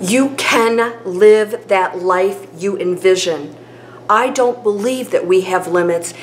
You can live that life you envision. I don't believe that we have limits.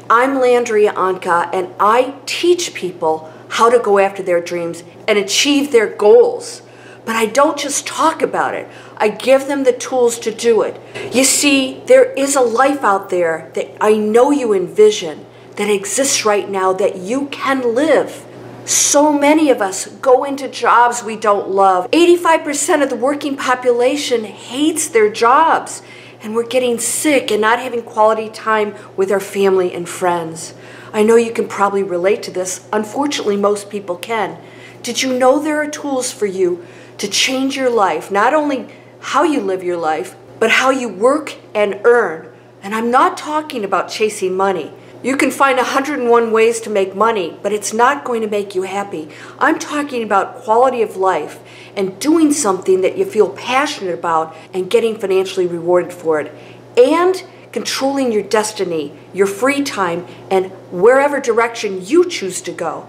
I'm Landria Anca, and I teach people how to go after their dreams and achieve their goals. But I don't just talk about it. I give them the tools to do it. You see, there is a life out there that I know you envision, that exists right now, that you can live. So many of us go into jobs we don't love. 85% of the working population hates their jobs. And we're getting sick and not having quality time with our family and friends. I know you can probably relate to this. Unfortunately, most people can. Did you know there are tools for you to change your life? Not only how you live your life, but how you work and earn. And I'm not talking about chasing money. You can find 101 ways to make money, but it's not going to make you happy. I'm talking about quality of life and doing something that you feel passionate about and getting financially rewarded for it. And controlling your destiny, your free time, and wherever direction you choose to go.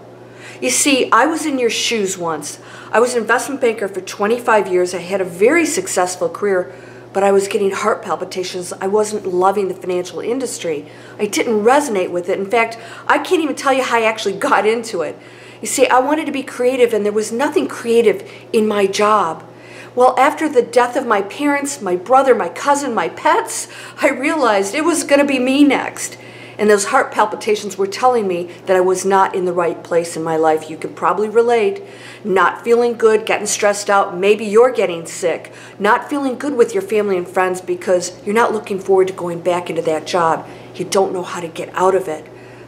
You see, I was in your shoes once. I was an investment banker for 25 years. I had a very successful career, but I was getting heart palpitations. I wasn't loving the financial industry. I didn't resonate with it. In fact, I can't even tell you how I actually got into it. You see, I wanted to be creative, and there was nothing creative in my job. Well, after the death of my parents, my brother, my cousin, my pets, I realized it was going to be me next. And those heart palpitations were telling me that I was not in the right place in my life. You can probably relate. Not feeling good, getting stressed out, maybe you're getting sick. Not feeling good with your family and friends because you're not looking forward to going back into that job. You don't know how to get out of it.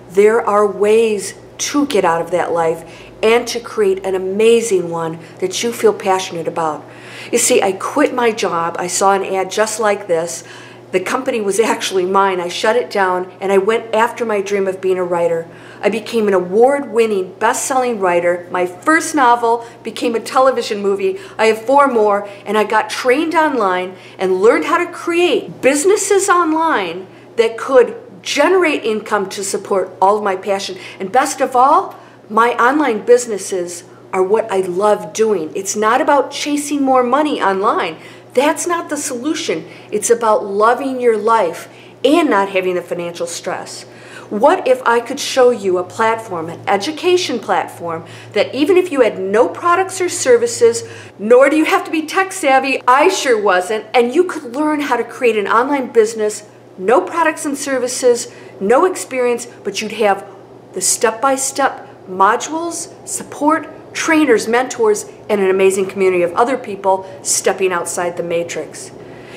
There are ways to get out of that life and to create an amazing one that you feel passionate about. You see, I quit my job. I saw an ad just like this. The company was actually mine. I shut it down and I went after my dream of being a writer. I became an award-winning, best-selling writer. My first novel became a television movie. I have 4 more, and I got trained online and learned how to create businesses online that could generate income to support all of my passion. And best of all, my online businesses are what I love doing. It's not about chasing more money online. That's not the solution. It's about loving your life and not having the financial stress. What if I could show you a platform, an education platform, that even if you had no products or services, nor do you have to be tech savvy, I sure wasn't, and you could learn how to create an online business, no products and services, no experience, but you'd have the step-by-step modules, support, trainers, mentors, and an amazing community of other people stepping outside the matrix.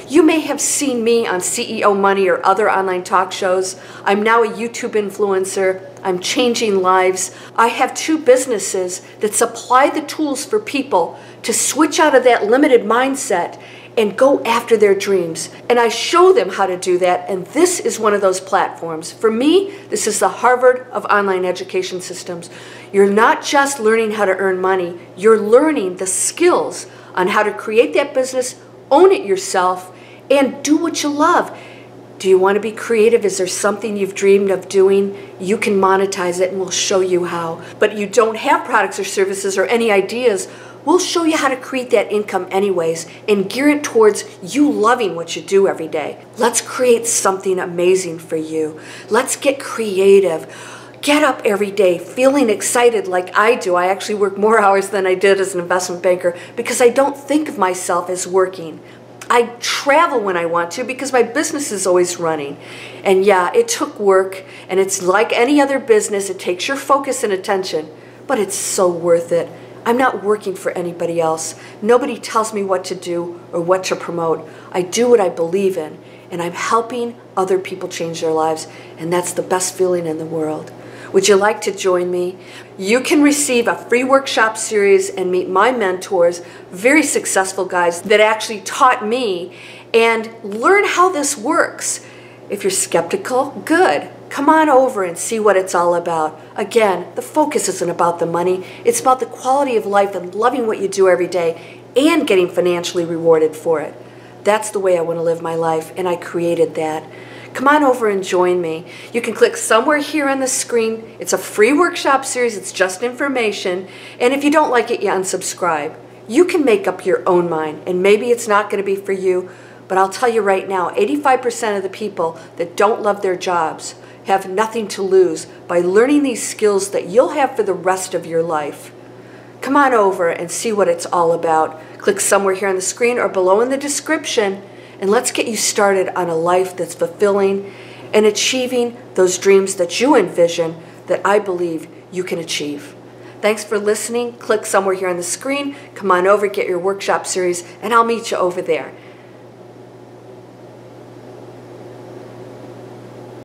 You may have seen me on CEO Money or other online talk shows. I'm now a YouTube influencer. I'm changing lives. I have 2 businesses that supply the tools for people to switch out of that limited mindset and go after their dreams. And I show them how to do that, and this is one of those platforms. For me, this is the Harvard of online education systems. You're not just learning how to earn money, you're learning the skills on how to create that business, own it yourself, and do what you love. Do you want to be creative? Is there something you've dreamed of doing? You can monetize it, and we'll show you how. But you don't have products or services or any ideas, we'll show you how to create that income anyways and gear it towards you loving what you do every day. Let's create something amazing for you. Let's get creative. Get up every day feeling excited like I do. I actually work more hours than I did as an investment banker because I don't think of myself as working. I travel when I want to because my business is always running. And yeah, it took work, and it's like any other business. It takes your focus and attention, but it's so worth it. I'm not working for anybody else. Nobody tells me what to do or what to promote. I do what I believe in, and I'm helping other people change their lives, and that's the best feeling in the world. Would you like to join me? You can receive a free workshop series and meet my mentors, very successful guys that actually taught me, and learn how this works. If you're skeptical, good. Come on over and see what it's all about. Again, the focus isn't about the money. It's about the quality of life and loving what you do every day and getting financially rewarded for it. That's the way I want to live my life, and I created that. Come on over and join me. You can click somewhere here on the screen. It's a free workshop series. It's just information. And if you don't like it, you unsubscribe. You can make up your own mind, and maybe it's not going to be for you, but I'll tell you right now, 85% of the people that don't love their jobs have nothing to lose by learning these skills that you'll have for the rest of your life. Come on over and see what it's all about. Click somewhere here on the screen or below in the description, and let's get you started on a life that's fulfilling and achieving those dreams that you envision that I believe you can achieve. Thanks for listening. Click somewhere here on the screen. Come on over, get your workshop series, and I'll meet you over there.